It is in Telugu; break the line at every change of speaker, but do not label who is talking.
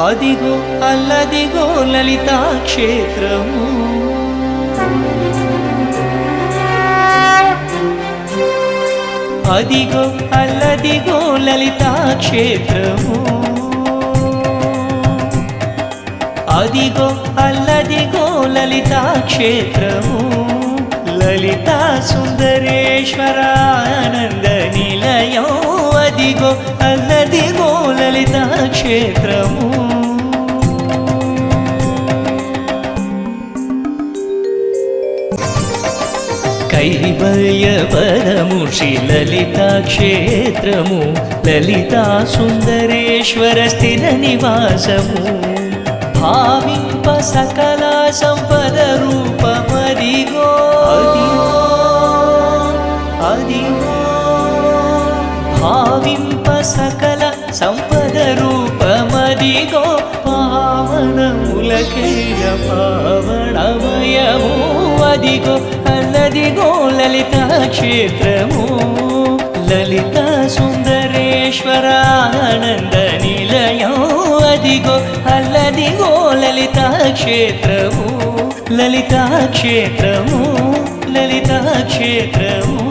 అదిగో అల్లదిగో లలితా క్షేత్రము, అదిగో అల్లదిగో లలితా క్షేత్రము, అదిగో అల్లదిగో లలితా క్షేత్రము. లలితా సుందరేశ్వరానంద నిలయం, అదిగో అల్లదిగో లలితా క్షేత్రము. కైవల్యపదము శ్రీ లలితా క్షేత్రము, లలితా సుందరేశ్వర స్థిర నివాసము. భావింప సకల సంపద రూపమదిగో, అదిగో భావింప సకల సంపద రూపమదిగో. పావనములకైన పావనమయము, అదిగో అల్లదిగో లలితా క్షేత్రము. లలితా సుందరేశ్వరానంద నిలయం, అదిగో అల్లదిగో లలితా క్షేత్రము, లలితా క్షేత్రము, లలితా క్షేత్రము.